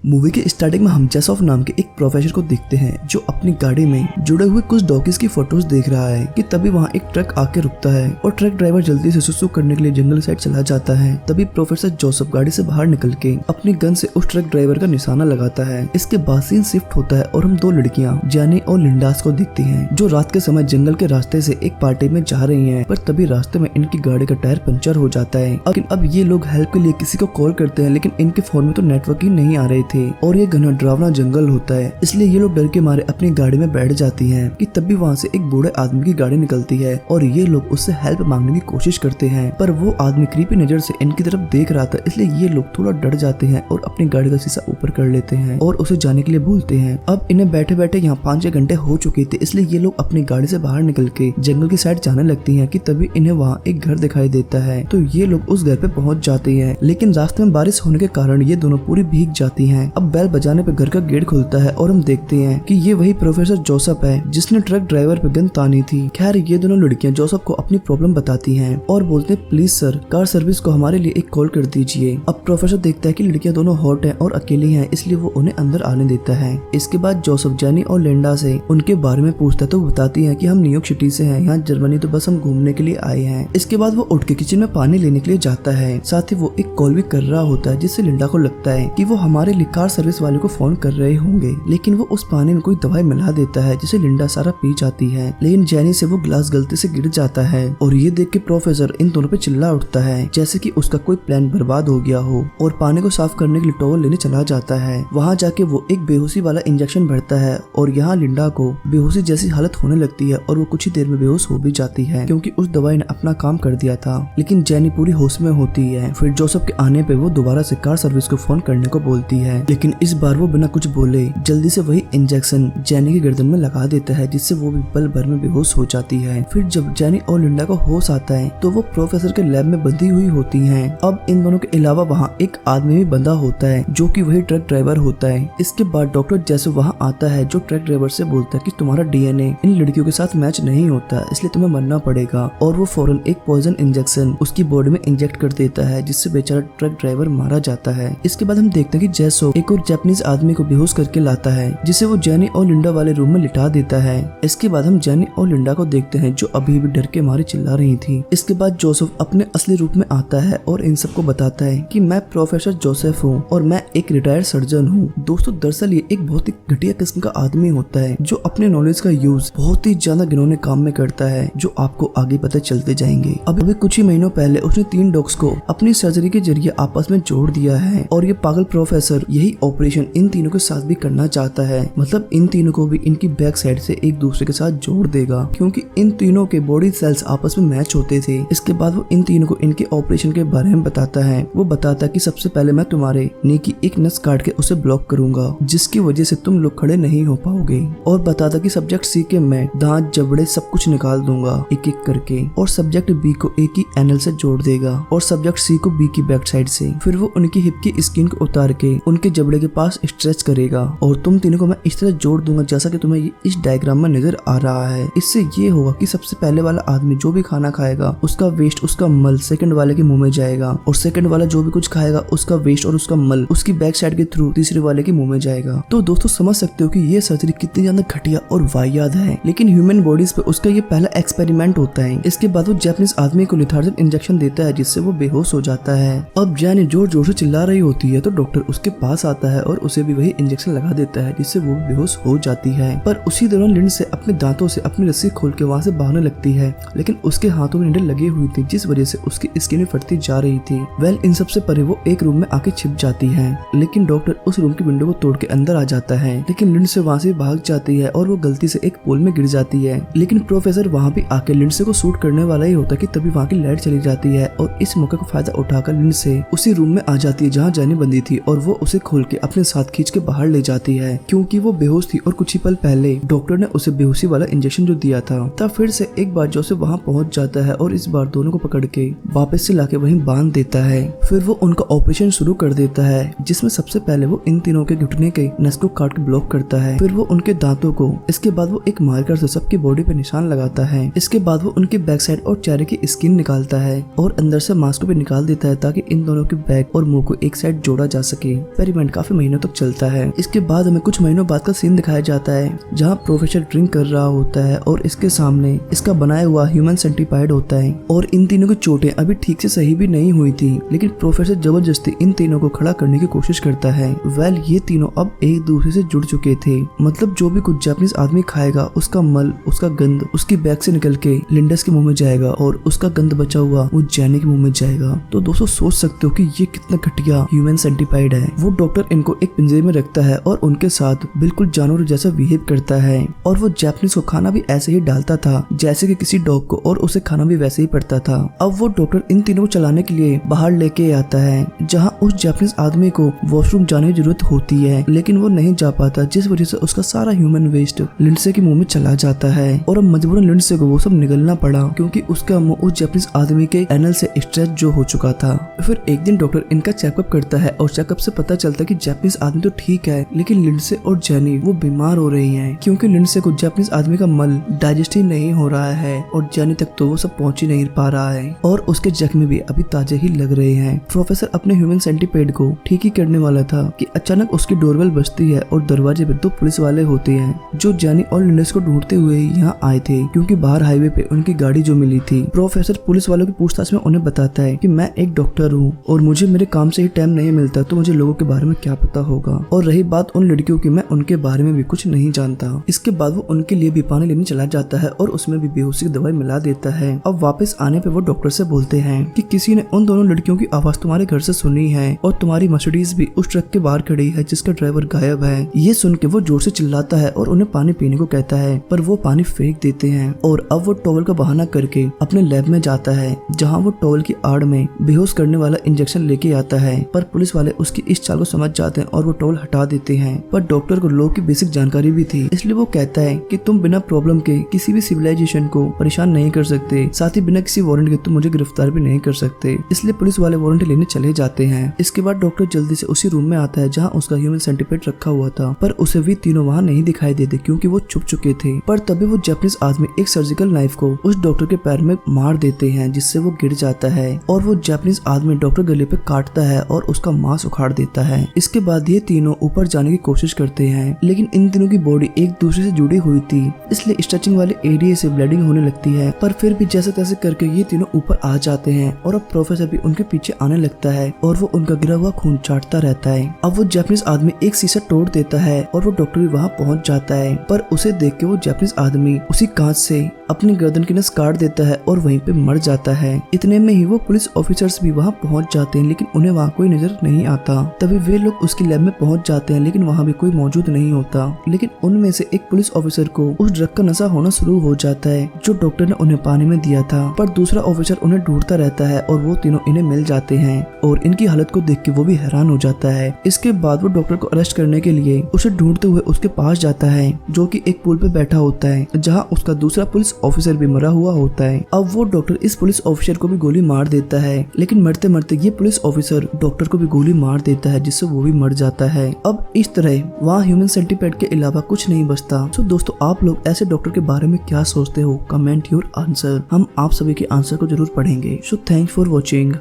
Movie के starting में हम जेसॉफ नाम के एक प्रोफेसर को देखते हैं जो अपनी गाड़ी में जुड़े हुए कुछ डॉगीज की फोटोज देख रहा है कि तभी वहाँ एक ट्रक आके रुकता है और ट्रक ड्राइवर जल्दी से सुसु करने के लिए जंगल साइड चला जाता है। तभी प्रोफेसर जोसेफ गाड़ी से बाहर निकल के अपनी गन से उस ट्रक ड्राइवर का निशाना लगाता है। इसके बाद सीन शिफ्ट होता है और हम दो लड़कियां जैनी और लिंडास को देखती हैं जो रात के समय जंगल के रास्ते से एक पार्टी में जा रही हैं, पर तभी रास्ते में इनकी गाड़ी का टायर पंचर हो जाता है। अब ये लोग हेल्प के लिए किसी को कॉल करते हैं, लेकिन इनके फोन में तो नेटवर्क ही नहीं आ रहे थे और ये घना डरावना जंगल होता है, इसलिए ये लोग डर के मारे अपनी गाड़ी में बैठ जाती हैं कि तभी वहाँ से एक बूढ़े आदमी की गाड़ी निकलती है और ये लोग उससे हेल्प मांगने की कोशिश करते हैं, पर वो आदमी क्रीपी नजर से इनकी तरफ देख रहा था, इसलिए ये लोग थोड़ा डर जाते हैं और अपनी गाड़ी का शीशा ऊपर कर लेते हैं और उसे जाने के लिए बोलते हैं। अब इन्हें बैठे बैठे यहाँ 5-6 घंटे हो चुके थे, इसलिए ये लोग अपनी गाड़ी से बाहर निकल के जंगल की साइड जाने लगती हैं कि तभी इन्हें वहाँ एक घर दिखाई देता है। तो ये लोग उस घर पे पहुँच जाते हैं, लेकिन रास्ते में बारिश होने के कारण ये दोनों पूरी भीग जाती हैं। अब बेल बजाने पे घर का गेट खुलता है और हम देखते हैं कि ये वही प्रोफेसर जोसेफ है जिसने ट्रक ड्राइवर पे गन तानी थी। खैर ये दोनों लड़कियां जोसेफ को अपनी प्रॉब्लम बताती हैं और बोलते हैं प्लीज सर कार सर्विस को हमारे लिए एक कॉल कर दीजिए। अब प्रोफेसर देखता है कि लड़कियां दोनों हॉट हैं और अकेली हैं, इसलिए वो उन्हें अंदर आने देता है। इसके बाद जोसेफ जैनी और लिंडा से उनके बारे में पूछता है तो वो बताती है कि हम न्यूयॉर्क सिटी से हैं, यहाँ जर्मनी तो बस हम घूमने के लिए आए हैं। इसके बाद वो उठ के किचन में पानी लेने के लिए जाता है, साथ ही वो एक कॉल भी कर रहा होता है जिससे लिंडा को लगता है कि वो हमारे लिए कार सर्विस वाले को फोन कर रहे होंगे, लेकिन वो उस पानी में कोई दवाई मिला देता है जिसे लिंडा सारा पी जाती है, लेकिन जैनी से वो ग्लास गलती से गिर जाता है और ये देख के प्रोफेसर इन दोनों पे चिल्ला उठता है जैसे कि उसका कोई प्लान बर्बाद हो गया हो और पानी को साफ करने के लिए टॉवल लेने चला जाता है। वहाँ जाके वो एक बेहोशी वाला इंजेक्शन भरता है और यहाँ लिंडा को बेहोशी जैसी हालत होने लगती है और वो कुछ ही देर में बेहोश हो भी जाती है क्योंकि उस दवाई ने अपना काम कर दिया था। लेकिन जैनी पूरी होश में होती है। फिर जोसेफ के आने पे वो दोबारा से कार सर्विस को फोन करने को बोलती है, लेकिन इस बार वो बिना कुछ बोले जल्दी से वही इंजेक्शन जैनी की गर्दन में लगा देता है जिससे वो भी पल भर में बेहोश हो जाती है। फिर जब जैनी और लिंडा को होश आता है तो वो प्रोफेसर के लैब में बंधी हुई होती हैं। अब इन दोनों के अलावा वहाँ एक आदमी भी बंधा होता है जो कि वही ट्रक ड्राइवर होता है। इसके बाद डॉक्टर जैसे वहाँ आता है जो ट्रक ड्राइवर से बोलता है कि तुम्हारा डीएनए इन लड़कियों के साथ मैच नहीं होता, इसलिए तुम्हें मरना पड़ेगा, और वो फौरन एक पॉइजन इंजेक्शन उसकी बॉडी में इंजेक्ट कर देता है जिससे बेचारा ट्रक ड्राइवर मारा जाता है। इसके बाद हम देखते हैं कि जैसो एक और जापानीज आदमी को बेहोश करके लाता है जिसे वो जैनी और लिंडा वाले रूम में लिटा देता है। इसके बाद हम जैनी और लिंडा को देखते हैं जो अभी भी डर के मारे चिल्ला रही थी। इसके बाद जोसेफ अपने असली रूप में आता है और इन सबको बताता है कि मैं प्रोफेसर जोसेफ हूँ और मैं एक रिटायर्ड सर्जन हूँ। दोस्तों दरअसल ये एक बहुत ही घटिया किस्म का आदमी होता है जो अपने नॉलेज का यूज बहुत ही ज्यादा घिनौने काम में करता है जो आपको आगे पता चलते जाएंगे। अभी कुछ ही महीनों पहले उसने 3 डॉग्स को अपनी सर्जरी के जरिए आपस में जोड़ दिया है और ये पागल प्रोफेसर यही ऑपरेशन इन तीनों के साथ भी करना चाहता है, मतलब इन तीनों को भी इनकी बैक साइड से एक दूसरे के साथ जोड़ देगा क्योंकि इन तीनों के बॉडी सेल्स आपस में मैच होते थे। इसके बाद वो इन तीनों को इनके ऑपरेशन के बारे में बताता है। वो बताता है कि सबसे पहले मैं तुम्हारे नी की एक नस काट के उसे ब्लॉक करूंगा जिसकी वजह से तुम लोग खड़े नहीं हो पाओगे, और बताता कि सब्जेक्ट सी के मैं दांत जबड़े सब कुछ निकाल दूंगा एक एक करके, और सब्जेक्ट बी को एक ही एनल से जोड़ देगा और सब्जेक्ट सी को बी की बैक साइड से। फिर वो उनकी हिप की स्किन को उतार के उनके जबड़े के पास स्ट्रेच करेगा और तुम तीनों को मैं इस तरह जोड़ दूंगा जैसा कि तुम्हें इस डायग्राम में नजर आ रहा है। इससे ये होगा कि सबसे पहले वाला आदमी जो भी खाना खाएगा उसका वेस्ट उसका मल सेकंड वाले के मुंह में जाएगा, और सेकंड वाला जो भी कुछ खाएगा उसका वेस्ट और उसका मल उसकी बैक साइड के थ्रू तीसरे वाले के मुंह में जाएगा। तो दोस्तों समझ सकते हो कि ये सर्जरी कितनी ज्यादा घटिया और वाहियात है, लेकिन ह्यूमन बॉडीज पे उसका ये पहला एक्सपेरिमेंट होता है। इसके बाद वो जापानीज आदमी को लिथार्जिन इंजेक्शन देता है जिससे वो बेहोश हो जाता है। अब जैनी जोर जोर से चिल्ला रही होती है तो डॉक्टर उसके पास आता है और उसे भी वही इंजेक्शन लगा देता है जिससे वो बेहोश हो जाती है। पर उसी दौरान लिंड से अपने दांतों से अपनी रस्सी खोल के वहाँ से भागने लगती है, लेकिन उसके हाथों में निडल लगी हुई थी जिस वजह से उसकी स्किन फटती जा रही थी। वेल इन सबसे परे वो एक रूम में आके छिप जाती है, लेकिन डॉक्टर उस रूम की विंडो को तोड़ के अंदर आ जाता है, लेकिन लिंड से वहाँ से भाग जाती है और वो गलती से एक पोल में गिर जाती है। लेकिन प्रोफेसर वहाँ भी आके लिंडसे को शूट करने वाला ही होता कि तभी वहाँ की लाइट चली जाती है और इस मौके का फायदा उठाकर लिंडसे उसी रूम में आ जाती है जहाँ जैनी बंदी थी और वो उसे खोल के अपने साथ खींच के बाहर ले जाती है क्योंकि वो बेहोश थी और कुछ ही पल पहले डॉक्टर ने उसे बेहोशी वाला इंजेक्शन जो दिया था। तब फिर से एक बार जोसेफ वहाँ पहुँच जाता है और इस बार दोनों को पकड़ के वापस से लाके वहीं बांध देता है। फिर वो उनका ऑपरेशन शुरू कर देता है जिसमें सबसे पहले वो इन तीनों के घुटने के नस को काट के ब्लॉक करता है, फिर वो उनके दांतों को, इसके बाद वो एक मार्कर से सबकी बॉडी पे निशान लगाता है। इसके बाद वो उनकी बैक साइड और चेहरे की स्किन निकालता है और अंदर से मास्क भी निकाल देता है ताकि इन दोनों के बैक और मुंह को एक साइड जोड़ा जा सके। पर एक्सपेरिमेंट काफी महीनों तक चलता है। इसके बाद हमें कुछ महीनों बाद का सीन दिखाया जाता है जहाँ प्रोफेसर ड्रिंक कर रहा होता है और इसके सामने इसका बनाया हुआ ह्यूमन सेंटीपाइड होता है और इन तीनों की चोटें अभी ठीक से सही भी नहीं हुई थी, लेकिन प्रोफेसर जबरदस्ती इन तीनों को खड़ा करने की कोशिश करता है। वेल ये तीनों अब एक दूसरे से जुड़ चुके थे, मतलब जो भी कुछ जापानीज आदमी खाएगा उसका मल, उसका गंद उसकी बैग से निकल के लिंडस के मुंह में जाएगा और उसका गंद बचा हुआ वो जैनी के मुंह में जाएगा। तो दोस्तों सोच सकते हो कि ये कितना घटिया ह्यूमन सेंटीपाइड है। वो डॉक्टर इनको एक पिंजरे में रखता है और उनके साथ बिल्कुल जानवर जैसा बिहेव करता है और वो जापानीज को खाना भी ऐसे ही डालता था जैसे कि किसी डॉग को, और उसे खाना भी वैसे ही पड़ता था। अब वो डॉक्टर इन तीनों को चलाने के लिए बाहर लेके आता है जहाँ उस जापानीज आदमी को वॉशरूम जाने की जरूरत होती है, लेकिन वो नहीं जा पाता, जिस वजह से उसका सारा ह्यूमन वेस्ट लिंडसे के मुंह में चला जाता है और अब मजबूरन लिंडसे को वो सब निगलना पड़ा क्योंकि उसका मुंह उस जापानीज आदमी के एनल से स्ट्रेच जो हो चुका था। फिर एक दिन डॉक्टर इनका चेकअप करता है और चेकअप से पता चलता है कि जापानीज आदमी तो ठीक है, लेकिन लिंडसे और जैनी वो बीमार हो रही हैं क्योंकि लिंडसे को जापानीज आदमी का मल डाइजेस्ट ही नहीं हो रहा है और जैनी तक तो वो सब पहुंच ही नहीं पा रहा है और उसके जख्म भी अभी ताजे ही लग रहे हैं। प्रोफेसर अपने ह्यूमन सेंटीपेड को ठीक ही करने वाला था कि अचानक उसकी डोरबेल बजती है और दरवाजे पे दो पुलिस वाले होते हैं जो जैनी और लिंडस को ढूंढते हुए यहाँ आए थे क्योंकि बाहर हाईवे पे उनकी गाड़ी जो मिली थी। प्रोफेसर पुलिस वालों की पूछताछ में उन्हें बताता है कि मैं एक डॉक्टर हूँ और मुझे मेरे काम से ही टाइम नहीं मिलता, तो मुझे लोगों के बारे में क्या पता होगा, और रही बात उन लड़कियों की, मैं उनके बारे में भी कुछ नहीं जानता। इसके बाद वो उनके लिए भी पानी लेने चला जाता है और उसमें भी बेहोशी की दवाई मिला देता है। अब वापस आने पे वो डॉक्टर से बोलते हैं कि किसी ने उन दोनों लड़कियों की आवाज तुम्हारे घर से सुनी है और तुम्हारी मर्सिडीज भी उस ट्रक के बाहर खड़ी है जिसका ड्राइवर गायब है। ये सुन के वो जोर से चिल्लाता है और उन्हें पानी पीने को कहता है, पर वो पानी फेंक देते हैं और अब वो टॉवल का बहाना करके अपने लैब में जाता है जहाँ वो टॉवल की आड़ में बेहोश करने वाला इंजेक्शन लेके आता है, पर पुलिस वाले उसकी इस चाल को समझ जाते हैं और वो टॉवल हटा देते हैं। पर डॉक्टर को लॉ की बेसिक जानकारी भी थी, इसलिए वो कहता है कि तुम बिना प्रॉब्लम के किसी भी सिविलाइजेशन को परेशान नहीं कर सकते, साथ ही बिना किसी वारंट के तुम मुझे गिरफ्तार भी नहीं कर सकते। इसलिए पुलिस वाले वारंट लेने चले जाते हैं। इसके बाद डॉक्टर जल्दी से उसी रूम में आता है जहाँ उसका ह्यूमन सेंटीपेड रखा हुआ था, पर उसे भी तीनों वहाँ नहीं दिखाई देते क्योंकि वो छुप चुके थे। पर तभी वो जापानीज आदमी एक सर्जिकल नाइफ को उस डॉक्टर के पैर में मार देते हैं जिससे वो गिर जाता है और वो जापानीज आदमी डॉक्टर गले पे काटता है और उसका मांस उखाड़ देता है। इसके बाद ये तीनों ऊपर जाने की कोशिश करते हैं, लेकिन इन तीनों की बॉडी एक दूसरे से जुड़ी हुई थी, इसलिए स्ट्रेचिंग वाले एरिया से ब्लीडिंग होने लगती है। पर फिर भी जैसे तैसे करके ये तीनों ऊपर आ जाते हैं और अब प्रोफेसर भी उनके पीछे आने लगता है और वो उनका गिरा हुआ खून चाटता रहता है। अब वो जापानीज आदमी एक शीशा तोड़ देता है और वो डॉक्टर भी वहाँ पहुँच जाता है, पर उसे देख के वो जापानीज आदमी उसी कांच से अपनी गर्दन की नस काट देता है और वहीं पे मर जाता है। इतने में ही वो पुलिस ऑफिसर्स भी वहाँ पहुँच जाते हैं, लेकिन उन्हें वहाँ कोई नजर नहीं आता। तभी वे लोग उसकी लैब में पहुँच जाते हैं, लेकिन वहाँ भी कोई मौजूद नहीं होता। लेकिन उनमें से एक पुलिस ऑफिसर को उस ड्रग का नशा होना शुरू हो जाता है जो डॉक्टर ने उन्हें पानी में दिया था, पर दूसरा ऑफिसर उन्हें ढूंढता रहता है और वो तीनों इन्हें मिल जाते हैं और इनकी हालत को देख के वो भी हैरान हो जाता है। इसके बाद वो डॉक्टर को अरेस्ट करने के लिए उसे ढूंढते हुए उसके पास जाता है जो कि एक पुल पे बैठा होता है जहाँ उसका दूसरा पुलिस ऑफिसर भी मरा हुआ होता है। अब वो डॉक्टर इस पुलिस ऑफिसर को भी गोली मार देता है, लेकिन मरते मरते ये पुलिस ऑफिसर डॉक्टर को भी गोली मार देता है जिससे वो भी मर जाता है। अब इस तरह वहाँ ह्यूमन सेंटीपेड के अलावा कुछ नहीं बचता। तो दोस्तों आप लोग ऐसे डॉक्टर के बारे में क्या सोचते हो? कमेंट योर आंसर, हम आप सभी के आंसर को जरूर पढ़ेंगे। So thanks for watching.